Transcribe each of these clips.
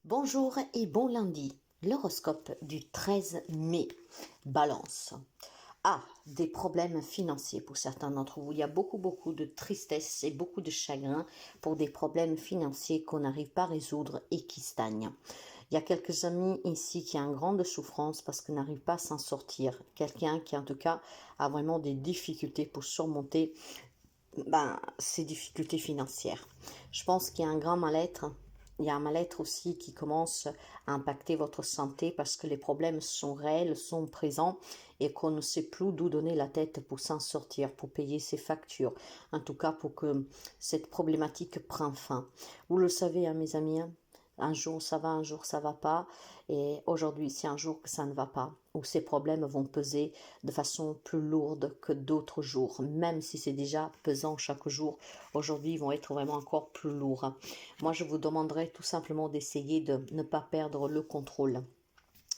Bonjour et bon lundi. L'horoscope du 13 mai. Balance. Ah, des problèmes financiers pour certains d'entre vous. Il y a beaucoup de tristesse et beaucoup de chagrin pour des problèmes financiers qu'on n'arrive pas à résoudre et qui stagnent. Il y a quelques amis ici qui ont une grande souffrance parce qu'ils n'arrivent pas à s'en sortir. Quelqu'un qui en tout cas a vraiment des difficultés pour surmonter ces difficultés financières. Je pense qu'il y a un grand mal-être. Il y a un mal-être aussi qui commence à impacter votre santé parce que les problèmes sont réels, sont présents et qu'on ne sait plus d'où donner la tête pour s'en sortir, pour payer ses factures. En tout cas, pour que cette problématique prenne fin. Vous le savez, hein, mes amis, hein, un jour ça va, un jour ça va pas. Et aujourd'hui, c'est un jour que ça ne va pas, où ces problèmes vont peser de façon plus lourde que d'autres jours, même si c'est déjà pesant chaque jour. Aujourd'hui, ils vont être vraiment encore plus lourds. Moi, je vous demanderai tout simplement d'essayer de ne pas perdre le contrôle.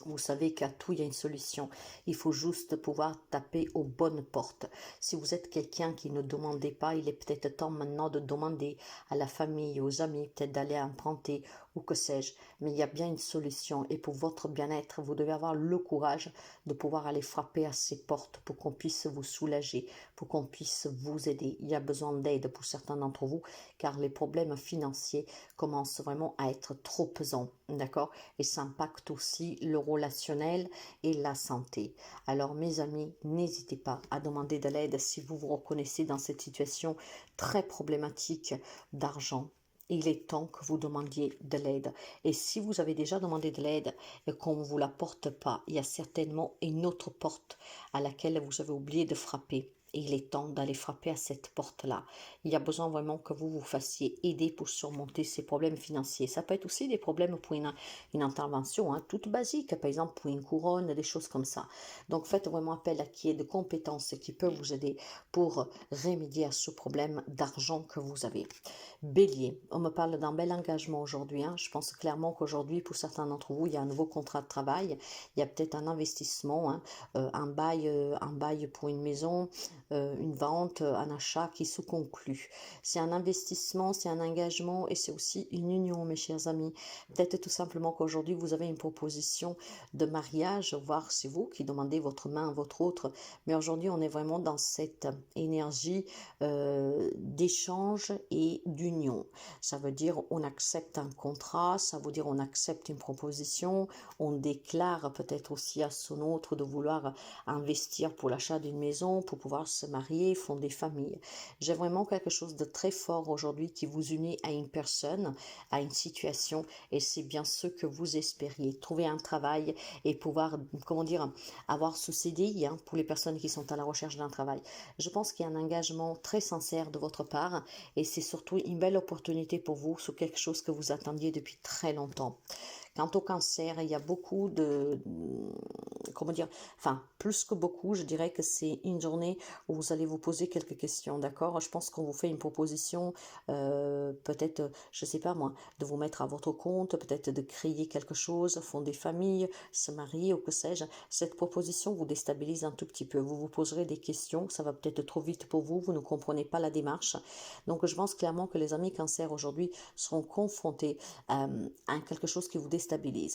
Vous savez qu'à tout, il y a une solution. Il faut juste pouvoir taper aux bonnes portes. Si vous êtes quelqu'un qui ne demandait pas, il est peut-être temps maintenant de demander à la famille, aux amis, peut-être d'aller emprunter ou que sais-je. Mais il y a bien une solution. Et pour votre bien-être, vous devez avoir le courage de pouvoir aller frapper à ces portes pour qu'on puisse vous soulager, pour qu'on puisse vous aider. Il y a besoin d'aide pour certains d'entre vous, car les problèmes financiers commencent vraiment à être trop pesants. D'accord? Et ça impacte aussi le relationnel et la santé. Alors mes amis, n'hésitez pas à demander de l'aide si vous vous reconnaissez dans cette situation très problématique d'argent. Il est temps que vous demandiez de l'aide. Et si vous avez déjà demandé de l'aide et qu'on ne vous la porte pas, il y a certainement une autre porte à laquelle vous avez oublié de frapper. Et il est temps d'aller frapper à cette porte-là. Il y a besoin vraiment que vous vous fassiez aider pour surmonter ces problèmes financiers. Ça peut être aussi des problèmes pour une intervention toute basique, par exemple pour une couronne, des choses comme ça. Donc faites vraiment appel à qui est de compétences qui peut vous aider pour remédier à ce problème d'argent que vous avez. Bélier, on me parle d'un bel engagement aujourd'hui. Je pense clairement qu'aujourd'hui, pour certains d'entre vous, il y a un nouveau contrat de travail. Il y a peut-être un investissement, un bail pour une maison, une vente, un achat qui se conclut. C'est un investissement, c'est un engagement et c'est aussi une union, mes chers amis. Peut-être tout simplement qu'aujourd'hui, vous avez une proposition de mariage, voire c'est vous qui demandez votre main à votre autre. Mais aujourd'hui, on est vraiment dans cette énergie d'échange et d'union. Ça veut dire on accepte un contrat, ça veut dire on accepte une proposition, on déclare peut-être aussi à son autre de vouloir investir pour l'achat d'une maison, pour pouvoir se marier, fonder famille. J'ai vraiment quelque chose de très fort aujourd'hui qui vous unit à une personne, à une situation, et c'est bien ce que vous espériez. Trouver un travail et pouvoir, comment dire, avoir ce CDI pour les personnes qui sont à la recherche d'un travail. Je pense qu'il y a un engagement très sincère de votre part et c'est surtout une belle opportunité pour vous sur quelque chose que vous attendiez depuis très longtemps. Quant au cancer, il y a beaucoup de, comment dire, enfin, plus que beaucoup, je dirais que c'est une journée où vous allez vous poser quelques questions, d'accord? Je pense qu'on vous fait une proposition, peut-être, je sais pas moi, de vous mettre à votre compte, peut-être de créer quelque chose, fonder famille, se marier ou que sais-je. Cette proposition vous déstabilise un tout petit peu. Vous vous poserez des questions, ça va peut-être trop vite pour vous, vous ne comprenez pas la démarche. Donc, je pense clairement que les amis cancer aujourd'hui seront confrontés à quelque chose qui vous déstabilise.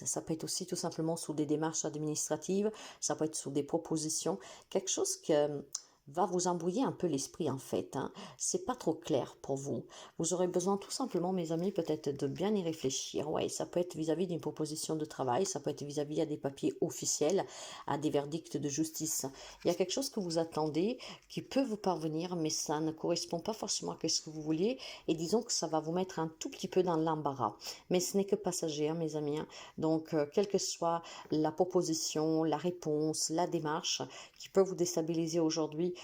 Ça peut être aussi tout simplement sous des démarches administratives, ça peut être sur des propositions, quelque chose que va vous embrouiller un peu l'esprit en fait. C'est pas trop clair pour vous. Vous aurez besoin tout simplement, mes amis, peut-être de bien y réfléchir. Ouais, ça peut être vis-à-vis d'une proposition de travail, ça peut être vis-à-vis à des papiers officiels, à des verdicts de justice. Il y a quelque chose que vous attendez qui peut vous parvenir, mais ça ne correspond pas forcément à ce que vous vouliez. Et disons que ça va vous mettre un tout petit peu dans l'embarras. Mais ce n'est que passager, mes amis. Donc, quelle que soit la proposition, la réponse, la démarche qui peut vous déstabiliser aujourd'hui,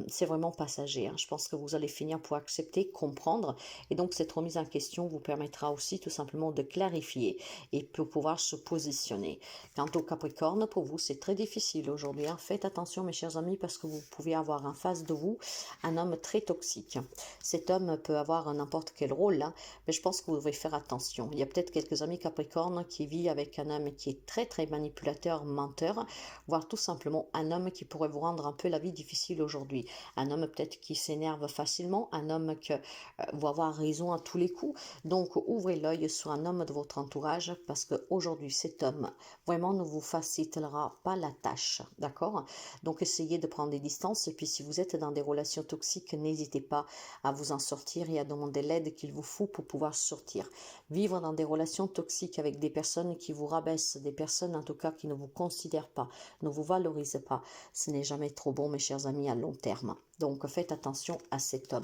c'est vraiment passager. Je pense que vous allez finir pour accepter, comprendre. Et donc, cette remise en question vous permettra aussi tout simplement de clarifier et pour pouvoir se positionner. Quant au Capricorne, pour vous, c'est très difficile aujourd'hui. Faites attention, mes chers amis, parce que vous pouvez avoir en face de vous un homme très toxique. Cet homme peut avoir n'importe quel rôle, mais je pense que vous devez faire attention. Il y a peut-être quelques amis Capricorne qui vivent avec un homme qui est très manipulateur, menteur, voire tout simplement un homme qui pourrait vous rendre un peu la vie difficile difficile aujourd'hui. Un homme peut-être qui s'énerve facilement, un homme qui va avoir raison à tous les coups. Donc ouvrez l'œil sur un homme de votre entourage parce qu'aujourd'hui cet homme vraiment ne vous facilitera pas la tâche, d'accord? Donc essayez de prendre des distances et puis si vous êtes dans des relations toxiques, n'hésitez pas à vous en sortir et à demander l'aide qu'il vous faut pour pouvoir sortir. Vivre dans des relations toxiques avec des personnes qui vous rabaissent, des personnes en tout cas qui ne vous considèrent pas, ne vous valorisent pas, ce n'est jamais trop bon mes chers amis à long terme. Donc faites attention à cet homme.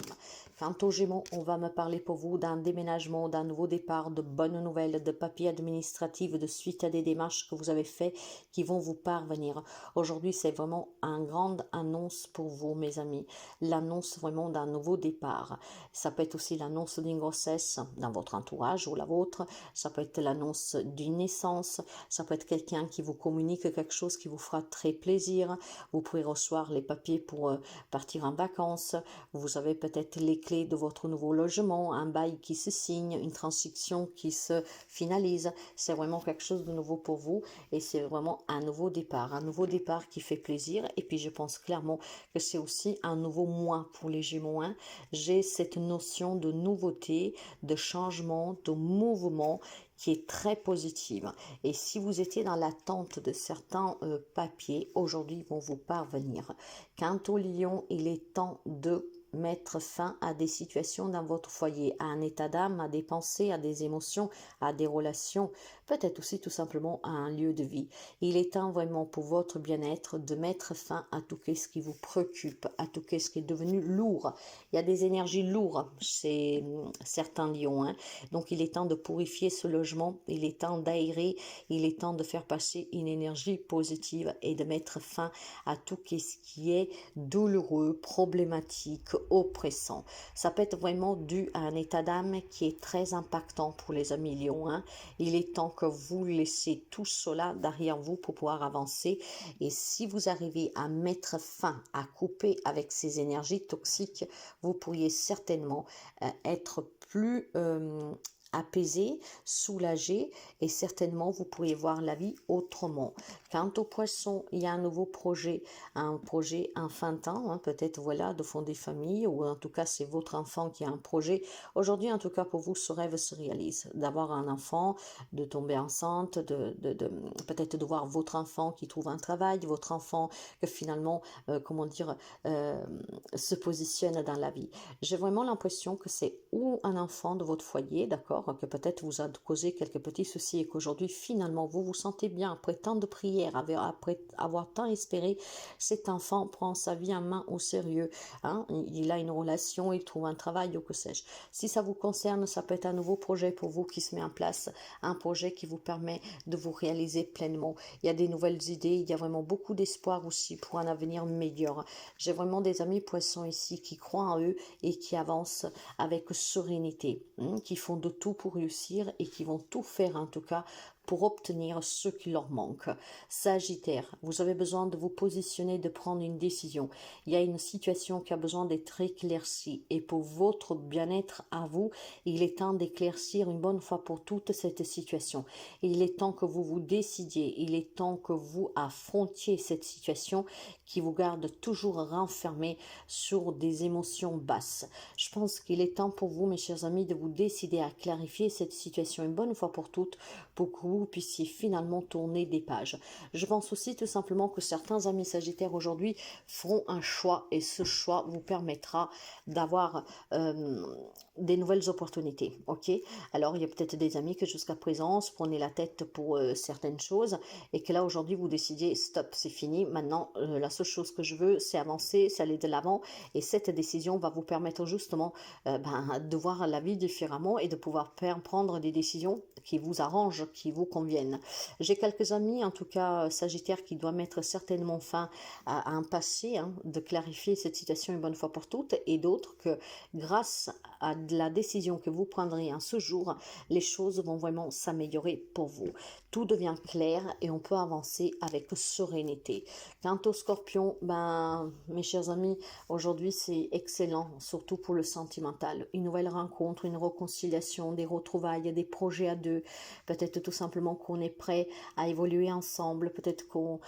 Quant aux Gémeaux, on va me parler pour vous d'un déménagement, d'un nouveau départ, de bonnes nouvelles, de papiers administratifs, de suite à des démarches que vous avez faites qui vont vous parvenir. Aujourd'hui, c'est vraiment une grande annonce pour vous, mes amis. L'annonce vraiment d'un nouveau départ. Ça peut être aussi l'annonce d'une grossesse dans votre entourage ou la vôtre. Ça peut être l'annonce d'une naissance. Ça peut être quelqu'un qui vous communique quelque chose qui vous fera très plaisir. Vous pourrez recevoir les papiers pour partir en vacances. Vous avez peut-être les clés de votre nouveau logement, un bail qui se signe, une transaction qui se finalise. C'est vraiment quelque chose de nouveau pour vous et c'est vraiment un nouveau départ qui fait plaisir. Et puis je pense clairement que c'est aussi un nouveau mois pour les Gémeaux. J'ai cette notion de nouveauté, de changement, de mouvement qui est très positive. Et si vous étiez dans l'attente de certains papiers, aujourd'hui ils vont vous parvenir. Quant au Lion, il est temps de mettre fin à des situations dans votre foyer, à un état d'âme, à des pensées, à des émotions, à des relations, peut-être aussi tout simplement à un lieu de vie. Il est temps vraiment pour votre bien-être de mettre fin à tout ce qui vous préoccupe, à tout ce qui est devenu lourd. Il y a des énergies lourdes chez certains lions, donc il est temps de purifier ce logement, il est temps d'aérer, il est temps de faire passer une énergie positive et de mettre fin à tout ce qui est douloureux, problématique, oppressant. Ça peut être vraiment dû à un état d'âme qui est très impactant pour les amis lions. Il est temps que vous laissez tout cela derrière vous pour pouvoir avancer. Et si vous arrivez à mettre fin, à couper avec ces énergies toxiques, vous pourriez certainement être plus apaisé, soulagé et certainement vous pourriez voir la vie autrement. Quant aux poissons, il y a un nouveau projet, un projet enfantin, peut-être voilà, de fonder famille ou en tout cas c'est votre enfant qui a un projet. Aujourd'hui en tout cas pour vous ce rêve se réalise, d'avoir un enfant, de tomber enceinte, peut-être de voir votre enfant qui trouve un travail, votre enfant que finalement, se positionne dans la vie. J'ai vraiment l'impression que c'est ou un enfant de votre foyer, d'accord, que peut-être vous a causé quelques petits soucis et qu'aujourd'hui finalement vous vous sentez bien après tant de prières, après avoir tant espéré, cet enfant prend sa vie en main au sérieux, il a une relation, il trouve un travail ou que sais-je. Si ça vous concerne, ça peut être un nouveau projet pour vous qui se met en place, un projet qui vous permet de vous réaliser pleinement. Il y a des nouvelles idées, il y a vraiment beaucoup d'espoir aussi pour un avenir meilleur. J'ai vraiment des amis poissons ici qui croient en eux et qui avancent avec sérénité, qui font de tout pour réussir et qui vont tout faire en tout cas pour obtenir ce qui leur manque. Sagittaire, vous avez besoin de vous positionner, de prendre une décision. Il y a une situation qui a besoin d'être éclaircie et pour votre bien-être à vous, il est temps d'éclaircir une bonne fois pour toutes cette situation. Il est temps que vous vous décidiez, il est temps que vous affrontiez cette situation qui vous garde toujours renfermé sur des émotions basses. Je pense qu'il est temps pour vous, mes chers amis, de vous décider à clarifier cette situation une bonne fois pour toutes pour que vous puissiez finalement tourner des pages. Je pense aussi tout simplement que certains amis sagittaires aujourd'hui feront un choix et ce choix vous permettra d'avoir des nouvelles opportunités. Ok, alors il y a peut-être des amis que jusqu'à présent se prenaient la tête pour certaines choses et que là aujourd'hui vous décidiez stop, c'est fini, maintenant la seule chose que je veux c'est avancer, c'est aller de l'avant et cette décision va vous permettre justement de voir la vie différemment et de pouvoir prendre des décisions qui vous arrangent, qui vous conviennent. J'ai quelques amis, en tout cas sagittaires, qui doivent mettre certainement fin à un passé, de clarifier cette situation une bonne fois pour toutes, et d'autres que grâce à la décision que vous prendrez en ce jour, les choses vont vraiment s'améliorer pour vous. Tout devient clair et on peut avancer avec sérénité. Quant aux scorpions, mes chers amis, aujourd'hui c'est excellent, surtout pour le sentimental. Une nouvelle rencontre, une réconciliation, des retrouvailles, des projets à deux, peut-être tout simplement simplement qu'on est prêt à évoluer ensemble, peut-être qu'on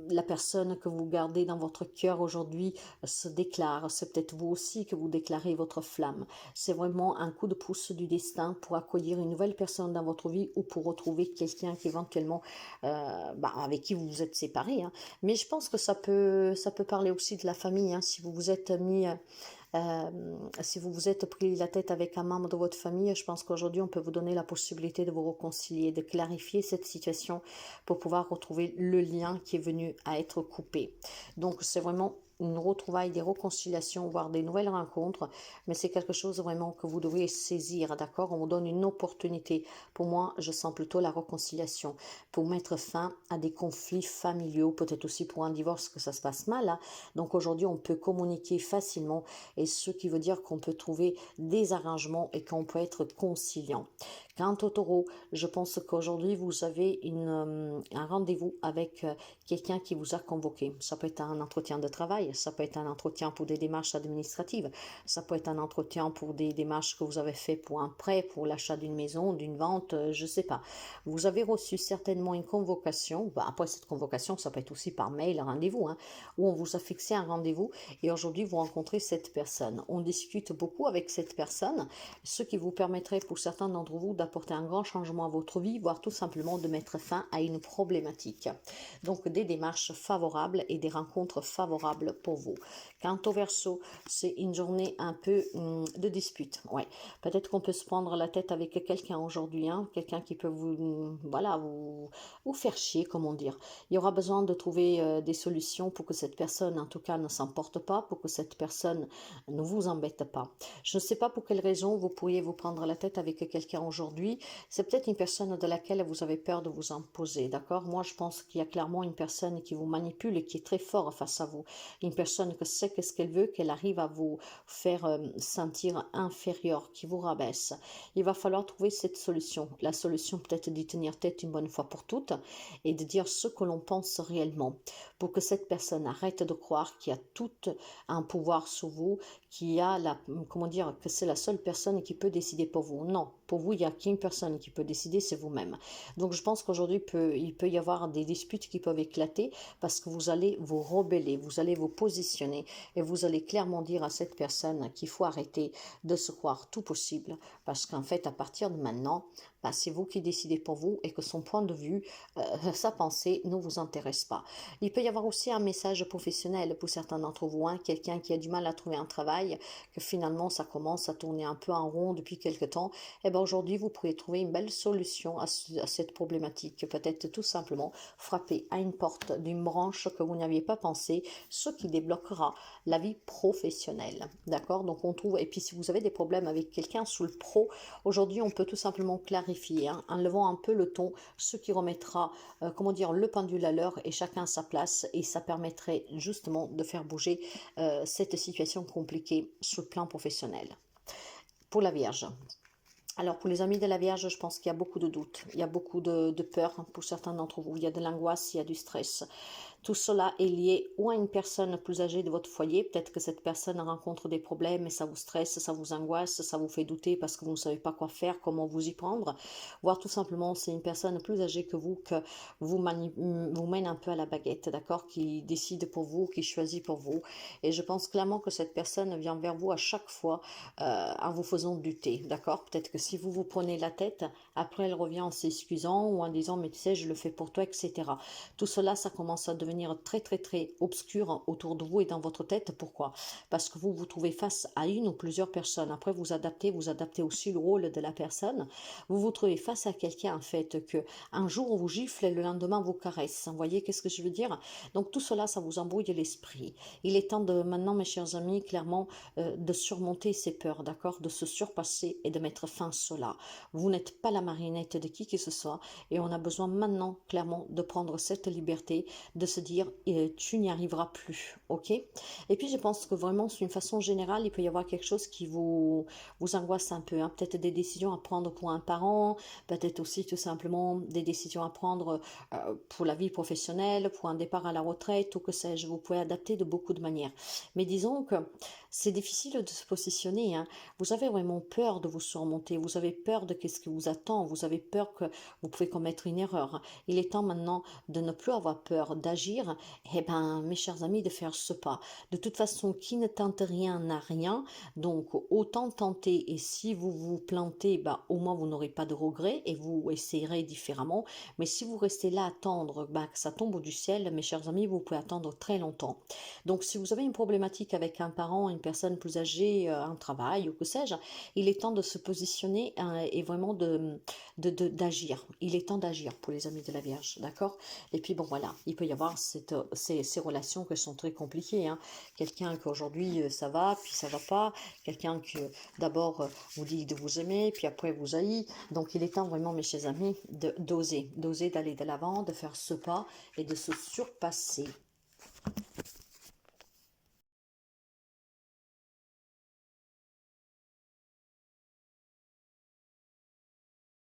la personne que vous gardez dans votre cœur aujourd'hui se déclare, c'est peut-être vous aussi que vous déclarez votre flamme. C'est vraiment un coup de pouce du destin pour accueillir une nouvelle personne dans votre vie ou pour retrouver quelqu'un qui éventuellement avec qui vous vous êtes séparés, hein. Mais je pense que ça peut parler aussi de la famille, hein. Si vous vous êtes mis si vous vous êtes pris la tête avec un membre de votre famille, je pense qu'aujourd'hui, on peut vous donner la possibilité de vous réconcilier, de clarifier cette situation pour pouvoir retrouver le lien qui est venu à être coupé. Donc, c'est vraiment une retrouvaille, des réconciliations, voire des nouvelles rencontres, mais c'est quelque chose vraiment que vous devriez saisir, d'accord? On vous donne une opportunité. Pour moi, je sens plutôt la réconciliation, pour mettre fin à des conflits familiaux, peut-être aussi pour un divorce que ça se passe mal, hein. Donc aujourd'hui, on peut communiquer facilement, et ce qui veut dire qu'on peut trouver des arrangements et qu'on peut être conciliant. Quant au taureau, je pense qu'aujourd'hui, vous avez un rendez-vous avec quelqu'un qui vous a convoqué. Ça peut être un entretien de travail, ça peut être un entretien pour des démarches administratives, ça peut être un entretien pour des démarches que vous avez fait pour un prêt, pour l'achat d'une maison, d'une vente, je ne sais pas. Vous avez reçu certainement une convocation. Après cette convocation, ça peut être aussi par mail, un rendez-vous, hein, où on vous a fixé un rendez-vous et aujourd'hui, vous rencontrez cette personne. On discute beaucoup avec cette personne, ce qui vous permettrait pour certains d'entre vous d'apporter un grand changement à votre vie, voire tout simplement de mettre fin à une problématique. Donc des démarches favorables et des rencontres favorables pour vous. Quant au Verseau, c'est une journée un peu de dispute. Ouais. Peut-être qu'on peut se prendre la tête avec quelqu'un aujourd'hui, hein, quelqu'un qui peut vous faire chier, comment dire. Il y aura besoin de trouver des solutions pour que cette personne, en tout cas, ne s'emporte pas, pour que cette personne ne vous embête pas. Je ne sais pas pour quelle raison vous pourriez vous prendre la tête avec quelqu'un aujourd'hui. C'est peut-être une personne de laquelle vous avez peur de vous imposer, d'accord? Moi, je pense qu'il y a clairement une personne qui vous manipule et qui est très fort face à vous. Une personne qui sait qu'est-ce qu'elle veut, qu'elle arrive à vous faire sentir inférieur, qui vous rabaisse. Il va falloir trouver cette solution. La solution peut-être d'y tenir tête une bonne fois pour toutes et de dire ce que l'on pense réellement pour que cette personne arrête de croire qu'il y a tout un pouvoir sur vous, qu'il a comment dire, que c'est la seule personne qui peut décider pour vous. Non, pour vous, il n'y a qu'une personne qui peut décider, c'est vous-même. Donc je pense qu'aujourd'hui, il peut y avoir des disputes qui peuvent éclater parce que vous allez vous rebeller, vous allez vous positionner et vous allez clairement dire à cette personne qu'il faut arrêter de se croire tout possible parce qu'en fait, à partir de maintenant, c'est vous qui décidez pour vous et que son point de vue, sa pensée ne vous intéresse pas. Il peut y avoir aussi un message professionnel pour certains d'entre vous, hein, quelqu'un qui a du mal à trouver un travail, que finalement ça commence à tourner un peu en rond depuis quelque temps. Et bien aujourd'hui, vous pourrez trouver une belle solution à cette problématique. Peut-être tout simplement frapper à une porte d'une branche que vous n'aviez pas pensé, ce qui débloquera la vie professionnelle. D'accord? Donc on trouve, et puis si vous avez des problèmes avec quelqu'un sous le pro, aujourd'hui on peut tout simplement clarifier, hein, en levant un peu le ton, ce qui remettra, comment dire, le pendule à l'heure et chacun à sa place, et ça permettrait justement de faire bouger cette situation compliquée sur le plan professionnel. Pour la Vierge. Alors, pour les amis de la Vierge, je pense qu'il y a beaucoup de doutes, il y a beaucoup de peur pour certains d'entre vous, il y a de l'angoisse, il y a du stress. Tout cela est lié ou à une personne plus âgée de votre foyer. Peut-être que cette personne rencontre des problèmes et ça vous stresse, ça vous angoisse, ça vous fait douter parce que vous ne savez pas quoi faire, comment vous y prendre. Voire tout simplement, c'est une personne plus âgée que vous mène un peu à la baguette, d'accord, qui décide pour vous, qui choisit pour vous. Et je pense clairement que cette personne vient vers vous à chaque fois en vous faisant douter, d'accord. Peut-être que si vous vous prenez la tête, après elle revient en s'excusant ou en disant mais tu sais, je le fais pour toi, etc. Tout cela, ça commence à devenir très très très obscur autour de vous et dans votre tête. Pourquoi? Parce que vous vous trouvez face à une ou plusieurs personnes. Après, vous adaptez aussi le rôle de la personne. Vous vous trouvez face à quelqu'un en fait que un jour on vous gifle et le lendemain on vous caresse. Vous voyez qu'est-ce que je veux dire? Donc tout cela, ça vous embrouille l'esprit. Il est temps de maintenant, mes chers amis, clairement, de surmonter ces peurs, d'accord, de se surpasser et de mettre fin à cela. Vous n'êtes pas la marionnette de qui que ce soit et on a besoin maintenant, clairement, de prendre cette liberté, de se dire tu n'y arriveras plus, ok? Et puis je pense que vraiment, d'une façon générale, il peut y avoir quelque chose qui vous angoisse un peu, hein. Peut-être des décisions à prendre pour un parent, peut-être aussi tout simplement des décisions à prendre pour la vie professionnelle, pour un départ à la retraite ou que sais-je. Vous pouvez adapter de beaucoup de manières. Mais disons que c'est difficile de se positionner, hein. Vous avez vraiment peur de vous surmonter, vous avez peur de qu'est-ce qui vous attend, vous avez peur que vous pouvez commettre une erreur. Il est temps maintenant de ne plus avoir peur d'agir. Eh ben, mes chers amis, de faire ce pas. De toute façon, qui ne tente rien n'a rien. Donc, autant tenter. Et si vous vous plantez, bah, au moins vous n'aurez pas de regrets et vous essayerez différemment. Mais si vous restez là à attendre bah, que ça tombe du ciel, mes chers amis, vous pouvez attendre très longtemps. Donc, si vous avez une problématique avec un parent, une personne plus âgée, un travail ou que sais-je, il est temps de se positionner et vraiment d'agir. Il est temps d'agir pour les amis de la Vierge, d'accord? Et puis bon voilà, il peut y avoir ces relations qui sont très compliquées, hein. Quelqu'un qu'aujourd'hui ça va, puis ça va pas. Quelqu'un que d'abord vous dit de vous aimer, puis après vous haït. Donc il est temps vraiment, mes chers amis, d'oser d'aller de l'avant, de faire ce pas et de se surpasser.